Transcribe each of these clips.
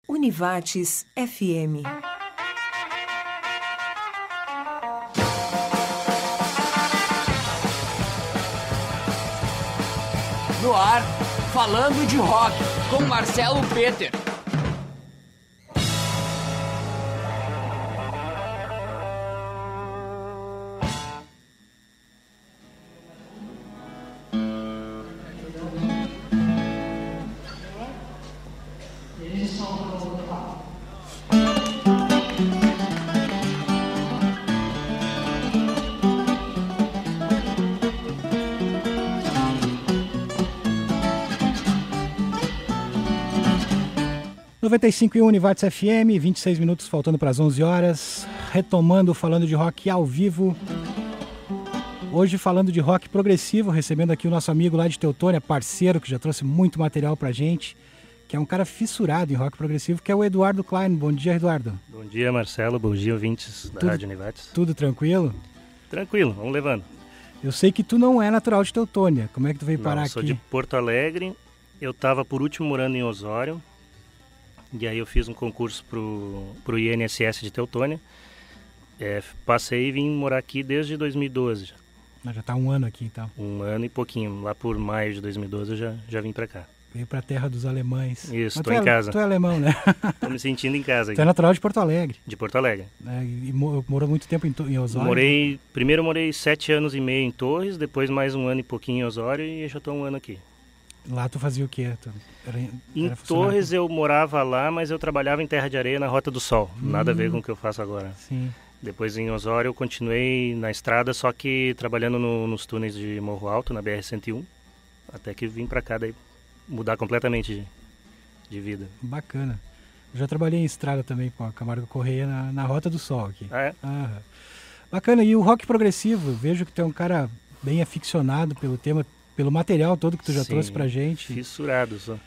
Univates FM. No ar, falando de rock, com Marcelo Peter. .95 em Univates FM, 26 minutos faltando para as 11 horas, retomando falando de rock ao vivo. Hoje falando de rock progressivo, recebendo aqui o nosso amigo lá de Teutônia, parceiro, que já trouxe muito material pra gente, que é um cara fissurado em rock progressivo, que é o Eduardo Klein. Bom dia, Eduardo. Bom dia, Marcelo. Bom dia, ouvintes da Rádio Univates. Tudo tranquilo? Tranquilo, vamos levando. Eu sei que tu não é natural de Teutônia. Como é que tu veio parar aqui? Eu sou de Porto Alegre. Eu estava por último morando em Osório. E aí eu fiz um concurso pro INSS de Teutônia. Passei e vim morar aqui desde 2012. Já está um ano aqui, então. Um ano e pouquinho. Lá por maio de 2012 eu já vim para cá. Veio para a terra dos alemães. Isso, estou em casa. Tu é alemão, né? Estou me sentindo em casa aqui. Tu é natural de Porto Alegre. De Porto Alegre. E morou muito tempo em Osório? Primeiro morei 7 anos e meio em Torres, depois mais um ano e pouquinho em Osório e já estou um ano aqui. Lá tu fazia o quê? Em Torres eu morava lá, mas eu trabalhava em Terra de Areia na Rota do Sol. Nada a ver com o que eu faço agora. Sim. Depois em Osório eu continuei na estrada, só que trabalhando nos túneis de Morro Alto, na BR-101. Até que vim pra cá daí mudar completamente de vida. Bacana. Eu já trabalhei em estrada também com a Camargo Correia na Rota do Sol aqui. Ah, é? Bacana. E o rock progressivo? Vejo que tu é um cara bem aficionado pelo tema, pelo material todo que tu já trouxe pra gente. Fissurado só.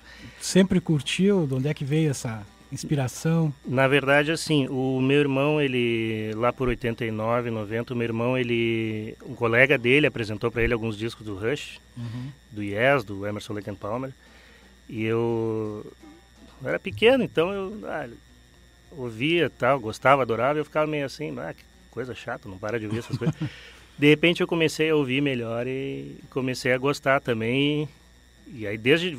Sempre curtiu? De onde é que veio essa inspiração? Na verdade, assim, o meu irmão, ele, lá por 89, 90, o meu irmão, um colega dele apresentou para ele alguns discos do Rush, do Yes, do Emerson Lake and Palmer, e eu era pequeno, então eu ouvia tal, gostava, adorava, e eu ficava meio assim, que coisa chata, não para de ouvir essas coisas. De repente eu comecei a ouvir melhor e comecei a gostar também. E aí desde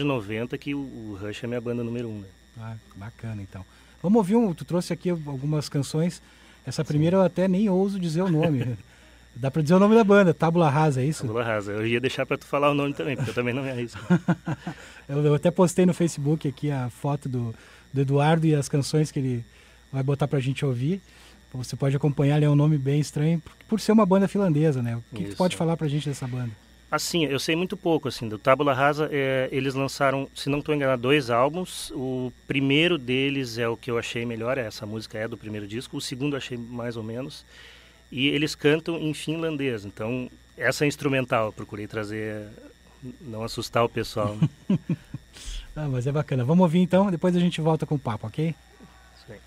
90 que o Rush é minha banda número 1, né? Bacana então. Vamos ouvir tu trouxe aqui algumas canções. Essa primeira eu até nem ouso dizer o nome. Dá pra dizer o nome da banda, Tábula Rasa, é isso? Tábula Rasa. Eu ia deixar pra tu falar o nome também, porque eu também não me arrisco. eu até postei no Facebook aqui a foto do Eduardo e as canções que ele vai botar pra gente ouvir. Você pode acompanhar, ele é um nome bem estranho, por ser uma banda finlandesa, né? O que tu pode falar pra gente dessa banda? Assim, eu sei muito pouco, assim, do Tábula Rasa. Eles lançaram, se não estou enganado, 2 álbuns. O primeiro deles é o que eu achei melhor, essa música é do primeiro disco. O segundo eu achei mais ou menos. E eles cantam em finlandês, então essa é instrumental. Eu procurei trazer, não assustar o pessoal. Né? Mas é bacana. Vamos ouvir então, depois a gente volta com o papo, ok? Isso aí.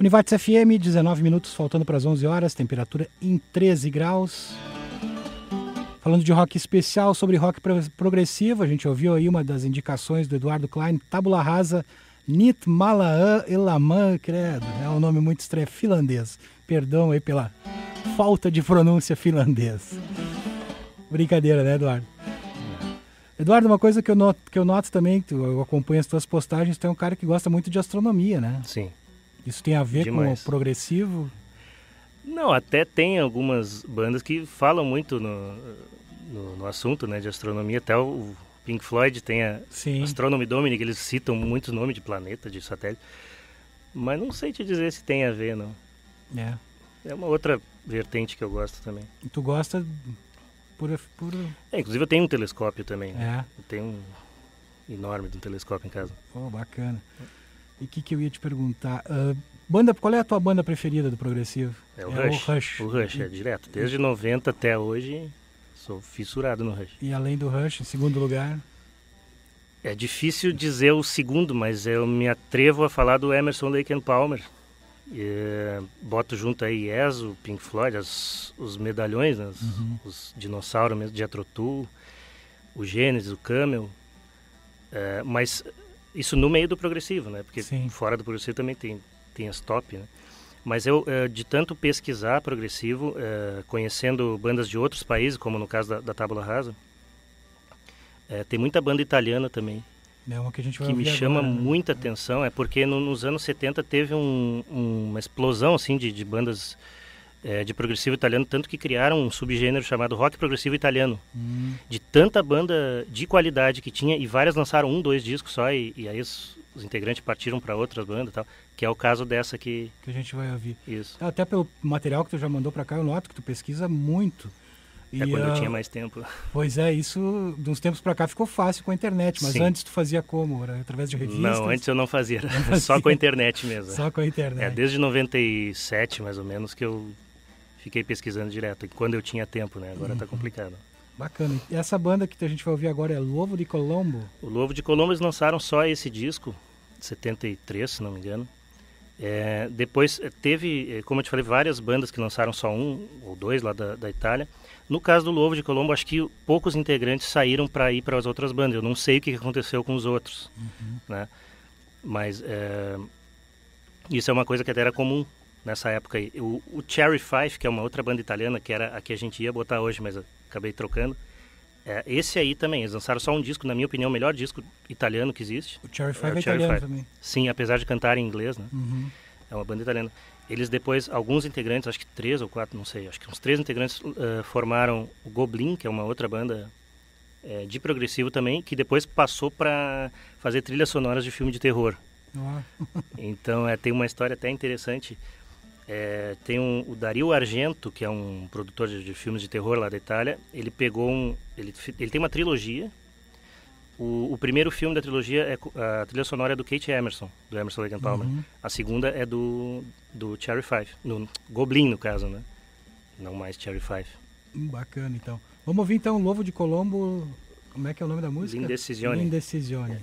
Univates FM, 19 minutos, faltando para as 11 horas, temperatura em 13 graus. Falando de rock especial, sobre rock progressivo, a gente ouviu aí uma das indicações do Eduardo Klein, Tabula Rasa, Nit Malaã Elaman, credo, é um nome muito estranho, finlandês. Perdão aí pela falta de pronúncia finlandês. Brincadeira, né, Eduardo? Eduardo, uma coisa que eu noto também, eu acompanho as tuas postagens, tu é um cara que gosta muito de astronomia, né? Sim. Isso tem a ver Demais. com o progressivo? Não, até tem algumas bandas que falam muito no assunto, né, de astronomia. Até o Pink Floyd tem a Astronomy Domini, que eles citam muitos nomes de planeta, de satélite. Mas não sei te dizer se tem a ver, não. É uma outra vertente que eu gosto também. E tu gosta por... inclusive eu tenho um telescópio também. Né? É. Eu tenho um enorme de um telescópio em casa. Bacana. E o que eu ia te perguntar? Qual é a tua banda preferida do progressivo? É o Rush. O Rush, é direto. Desde 90 até hoje, sou fissurado no Rush. E além do Rush, em segundo lugar? É difícil dizer o segundo, mas eu me atrevo a falar do Emerson, Lake and Palmer. Boto junto aí Yes, o Pink Floyd, os medalhões, né? Os dinossauros mesmo, Jethro Tull, o Genesis, o Camel. Mas isso no meio do progressivo, né? Porque fora do progressivo também tem as top, né? Mas eu, de tanto pesquisar progressivo, conhecendo bandas de outros países, como no caso da Tabula Rasa, tem muita banda italiana também, uma que a gente vai que me chama agora, né? muita atenção, porque nos anos 70 teve uma explosão assim, de bandas de progressivo italiano, tanto que criaram um subgênero chamado rock progressivo italiano. De tanta banda de qualidade que tinha, e várias lançaram 1, 2 discos só, e aí os integrantes partiram para outras bandas e tal, que é o caso dessa que a gente vai ouvir. Isso. Até pelo material que tu já mandou para cá, eu noto que tu pesquisa muito. Quando eu tinha mais tempo. Pois é, isso de uns tempos para cá ficou fácil com a internet, mas antes tu fazia como? Era através de revistas? Não, antes eu não fazia, só com a internet mesmo. Só com a internet. Desde 97, mais ou menos, que eu fiquei pesquisando direto, quando eu tinha tempo, né? Agora tá complicado. Bacana. E essa banda que a gente vai ouvir agora é Lobo de Colombo? O Lobo de Colombo, eles lançaram só esse disco, 73, se não me engano. Depois teve, como eu te falei, várias bandas que lançaram só 1 ou 2 lá da Itália. No caso do Lobo de Colombo, acho que poucos integrantes saíram para ir para as outras bandas. Eu não sei o que aconteceu com os outros, né? Mas isso é uma coisa que até era comum nessa época aí. O Cherry Five, que é uma outra banda italiana, que era a que a gente ia botar hoje, mas eu acabei trocando. Esse aí também, eles lançaram só um disco, na minha opinião, o melhor disco italiano que existe. O Cherry Five é italiano também. Sim, apesar de cantar em inglês, né? É uma banda italiana. Eles depois, alguns integrantes, acho que 3 ou 4, não sei, acho que uns 3 integrantes formaram o Goblin, que é uma outra banda de progressivo também, que depois passou para fazer trilhas sonoras de filme de terror. Então tem uma história até interessante. Tem o Dario Argento, que é um produtor de filmes de terror lá da Itália. Ele pegou ele tem uma trilogia. O primeiro filme da trilogia, a trilha sonora é do Keith Emerson, do Emerson, Lake and Palmer. A segunda é do Cherry Five, no Goblin, no caso, né? Não mais Cherry Five. Bacana, então. Vamos ouvir, então, Lobo de Colombo. Como é que é o nome da música? L'Indecisione. L'Indecisione.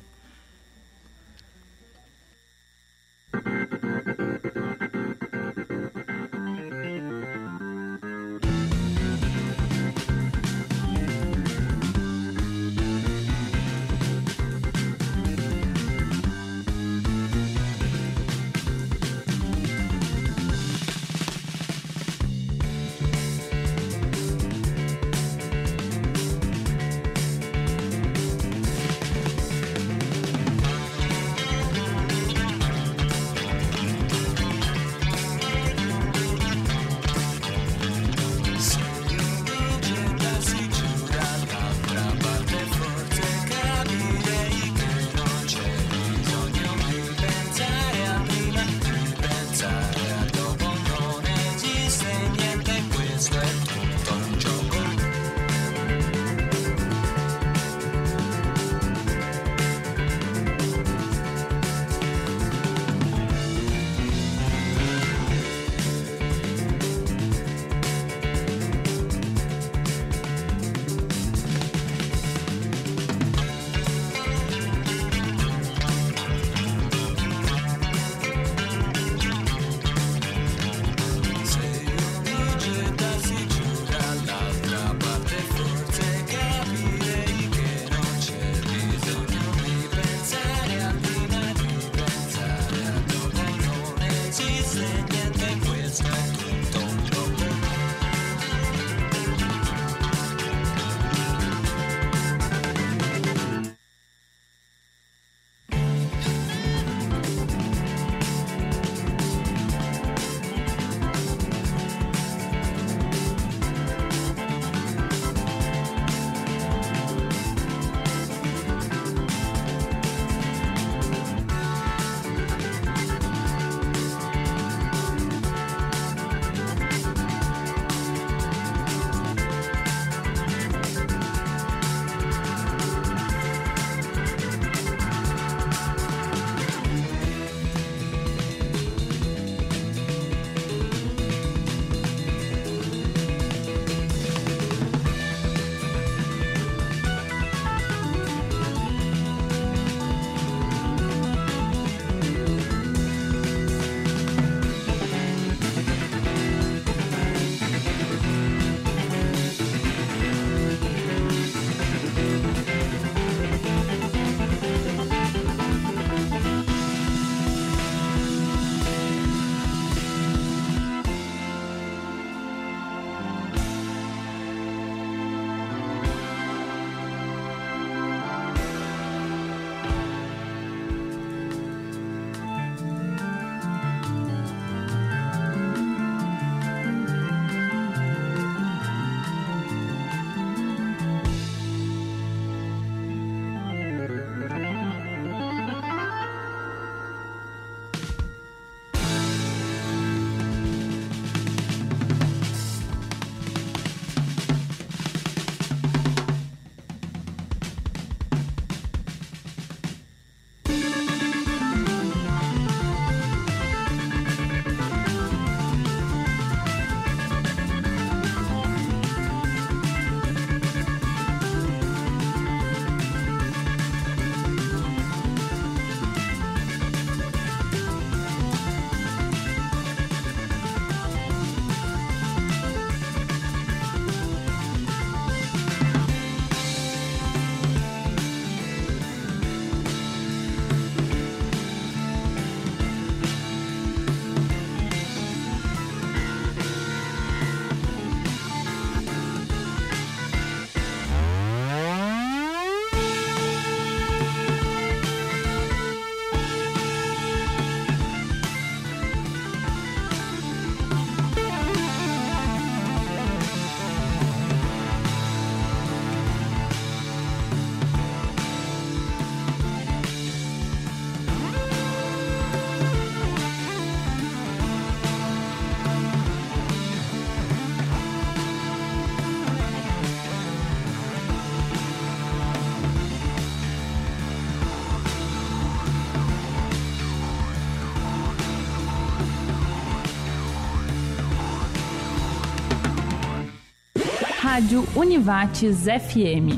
Rádio Univates FM.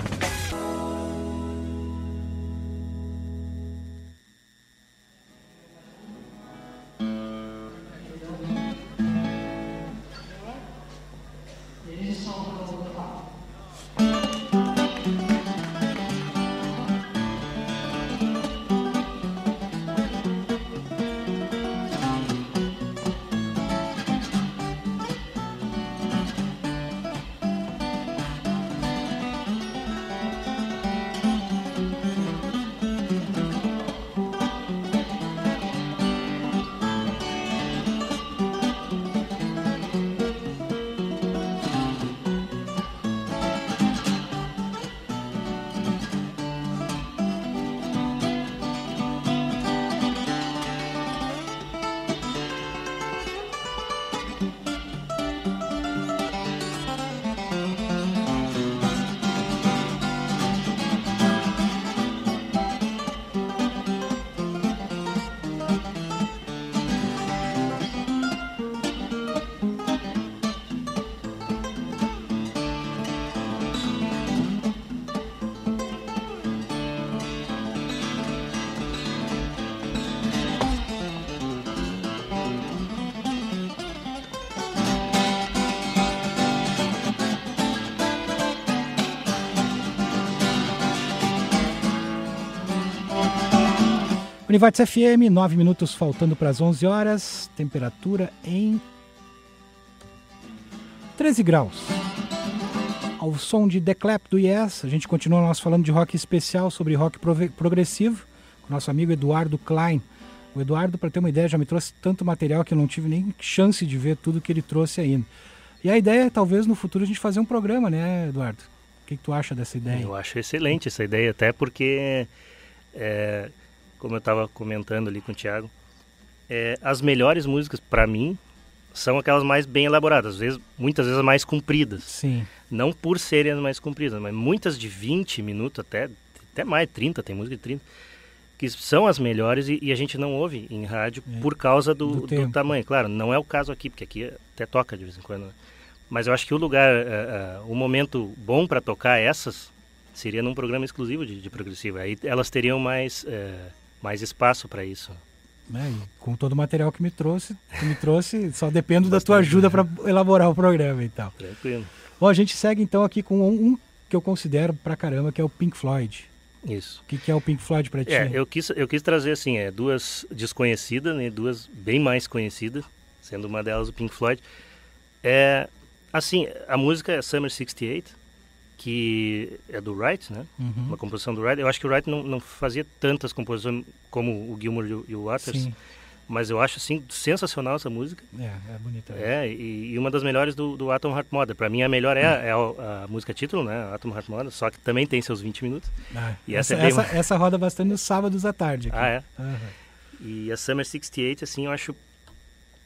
Univates FM, 9 minutos faltando para as 11 horas, temperatura em 13 graus. Ao som de The Clap do Yes, a gente continua nós falando de rock especial, sobre rock progressivo, com o nosso amigo Eduardo Klein. O Eduardo, para ter uma ideia, já me trouxe tanto material que eu não tive nem chance de ver tudo que ele trouxe ainda. E a ideia é, talvez, no futuro a gente fazer um programa, né, Eduardo? O que tu acha dessa ideia? Eu acho excelente essa ideia, até porque... como eu estava comentando ali com o Thiago, as melhores músicas, para mim, são aquelas mais bem elaboradas, muitas vezes mais compridas. Sim. Não por serem as mais compridas, mas muitas de 20 minutos, até mais, 30, tem música de 30, que são as melhores e a gente não ouve em rádio por causa do tamanho. Claro, não é o caso aqui, porque aqui até toca de vez em quando, né? Mas eu acho que o lugar, o momento bom para tocar essas seria num programa exclusivo de progressiva. Aí elas teriam mais espaço para isso. Com todo o material que me trouxe, só dependo da tua ajuda para elaborar o programa e tal. Tranquilo. Bom, a gente segue então aqui com um que eu considero pra caramba, que é o Pink Floyd. Isso. O que é o Pink Floyd pra ti? Eu quis trazer assim, duas desconhecidas, né, duas bem mais conhecidas, sendo uma delas o Pink Floyd. Assim, a música é Summer 68, que é do Wright, né? Uhum. Uma composição do Wright. Eu acho que o Wright não fazia tantas composições como o Gilmour e o Waters. Sim. Mas eu acho, assim, sensacional essa música. É bonita. E uma das melhores do Atom Heart Mother. Pra mim, a melhor é a música título, né? Atom Heart Mother, só que também tem seus 20 minutos. E essa roda bastante nos sábados à tarde. Aqui. Uhum. E a Summer 68, assim, eu acho...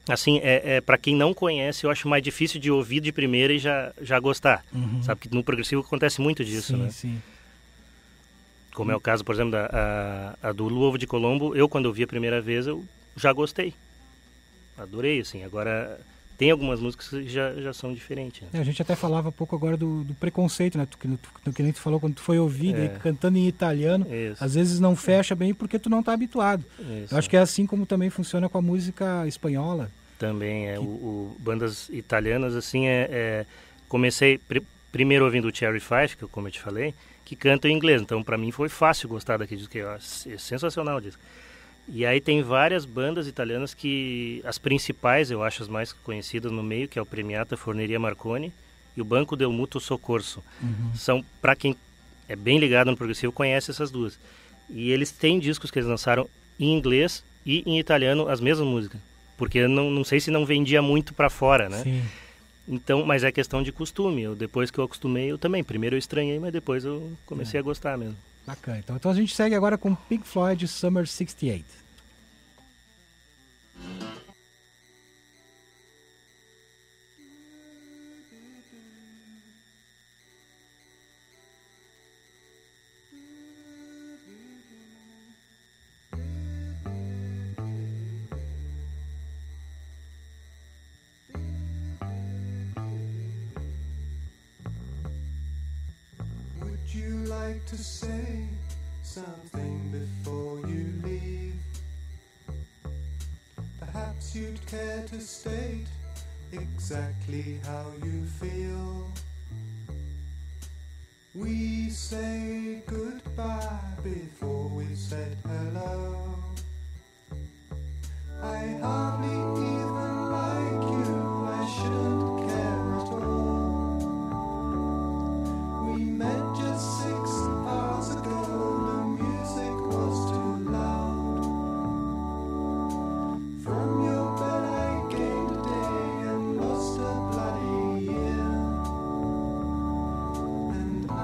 Assim, pra quem não conhece, eu acho mais difícil de ouvir de primeira e já gostar. Uhum. Sabe que no progressivo acontece muito disso, né? Sim. Como é o caso, por exemplo, a do Luovo de Colombo. Eu, quando ouvi a primeira vez, eu já gostei. Adorei, assim. Agora, tem algumas músicas que já são diferentes. Né? A gente até falava um pouco agora do preconceito, né? Que nem tu falou quando tu foi ouvir, daí, cantando em italiano. Isso. Às vezes não fecha bem porque tu não está habituado. Isso. Eu acho que é assim como também funciona com a música espanhola. Também, bandas italianas, assim, comecei primeiro ouvindo o Cherry Five, como eu te falei, que canta em inglês. Então, para mim, foi fácil gostar daquele disco, é sensacional o disco. E aí tem várias bandas italianas que, as principais, eu acho as mais conhecidas no meio, que é o Premiata Forneria Marconi e o Banco del Mutuo Soccorso. Uhum. São, para quem é bem ligado no progressivo, conhece essas duas. E eles têm discos que eles lançaram em inglês e em italiano as mesmas músicas. Porque não sei se não vendia muito para fora, né? Sim. Então, mas é questão de costume. Depois que eu acostumei, eu também. Primeiro eu estranhei, mas depois eu comecei a gostar mesmo. Bacana. Então a gente segue agora com Pink Floyd Summer 68. like to say something before you leave. Perhaps you'd care to state exactly how you feel. We say goodbye before we said hello. I hardly even like you, I shouldn't care at all. We met just 6 hours ago, the music was too loud. From your bed I gained a day and lost a bloody year. And I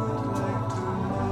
would like to know.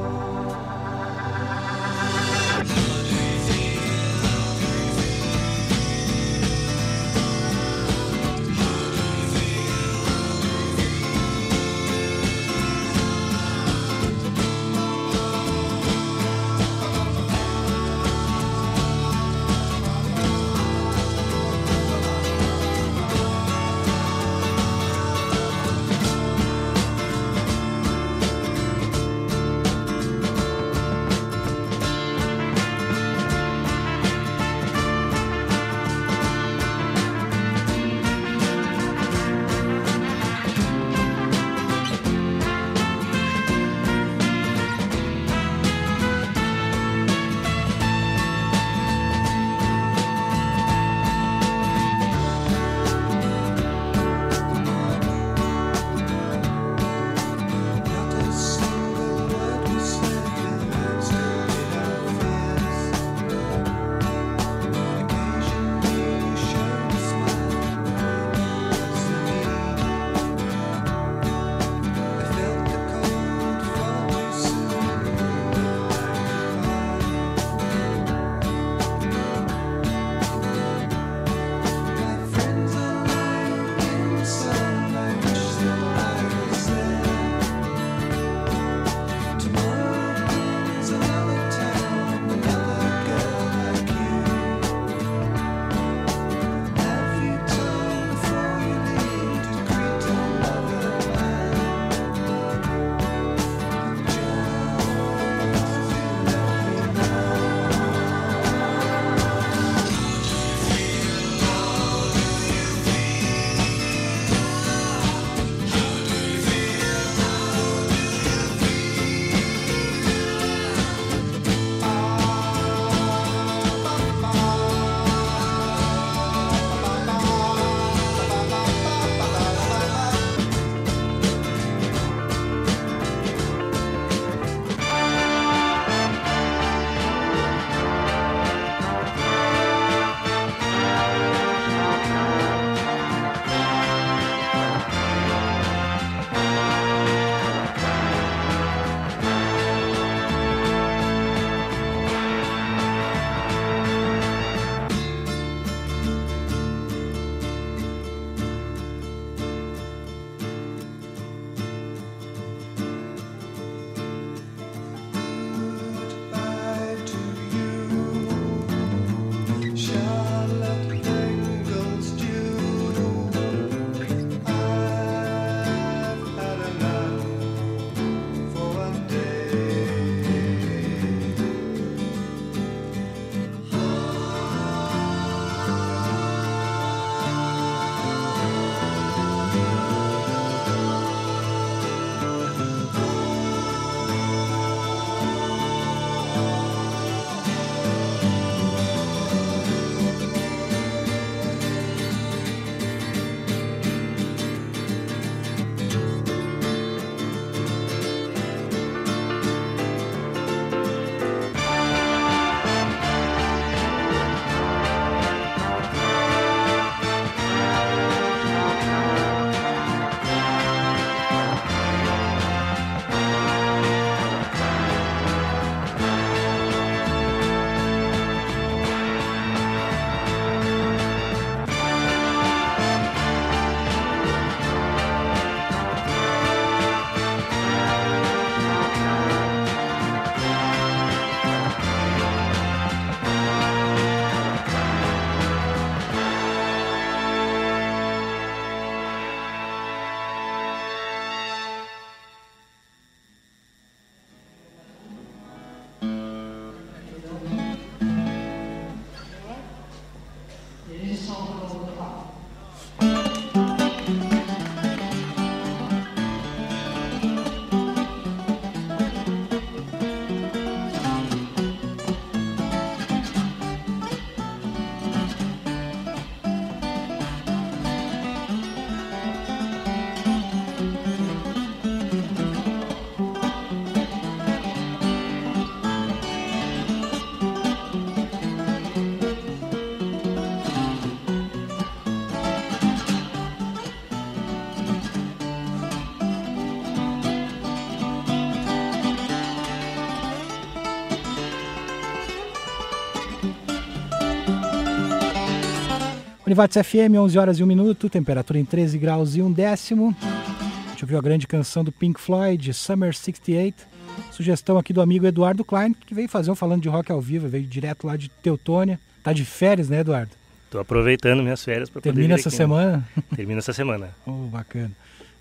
Univates FM, 11 horas e 1 minuto, temperatura em 13 graus e 1 décimo. A gente ouviu a grande canção do Pink Floyd, Summer 68. Sugestão aqui do amigo Eduardo Klein, que veio fazer um Falando de Rock ao vivo, veio direto lá de Teutônia. Tá de férias, né, Eduardo? Tô aproveitando minhas férias para poder Termina vir essa aqui, semana? Né? Termina essa semana. Oh, bacana.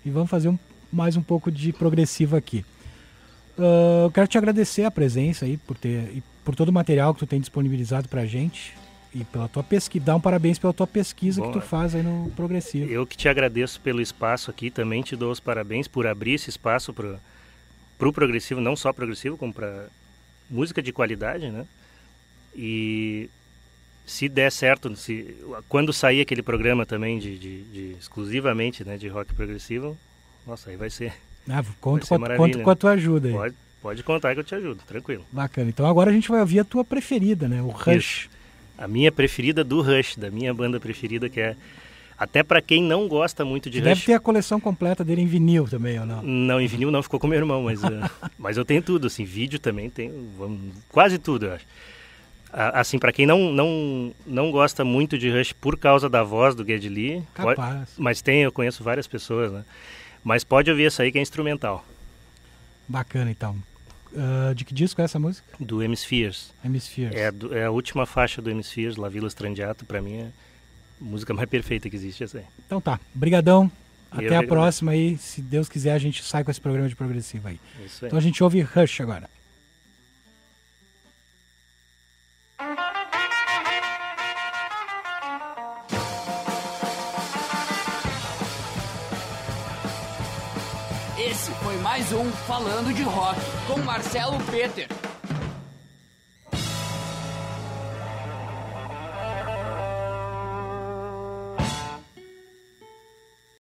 E vamos fazer mais um pouco de progressivo aqui. Eu quero te agradecer a presença aí, por todo o material que tu tem disponibilizado pra gente. E pela tua pesquisa, dar um parabéns pela tua pesquisa que tu faz aí no Progressivo. Eu que te agradeço pelo espaço aqui, também te dou os parabéns por abrir esse espaço pro Progressivo, não só Progressivo, como para música de qualidade, né? E se der certo, quando sair aquele programa também de exclusivamente, né, de rock progressivo, nossa, aí vai ser conto com a tua ajuda aí. Pode contar que eu te ajudo, tranquilo. Bacana. Então agora a gente vai ouvir a tua preferida, né? O Rush. Isso. A minha preferida do Rush, da minha banda preferida, que é... Até pra quem não gosta muito de Rush... Deve ter a coleção completa dele em vinil também, ou não? Não, em vinil não, ficou com meu irmão, mas eu tenho tudo, assim, vídeo também tenho, quase tudo, eu acho. Assim, pra quem não gosta muito de Rush por causa da voz do Geddy Lee... Capaz. Mas eu conheço várias pessoas, né? Mas pode ouvir essa aí que é instrumental. Bacana, então. De que disco é essa música? Do Hemispheres. Hemispheres. É a última faixa do Hemispheres, La Villa Strangiato, pra mim é a música mais perfeita que existe, essa aí. Então tá, brigadão. Até a próxima aí, se Deus quiser a gente sai com esse programa de progressivo aí. Isso aí. Então a gente ouve Rush agora. Esse foi mais um Falando de Rock, com Marcelo Peter.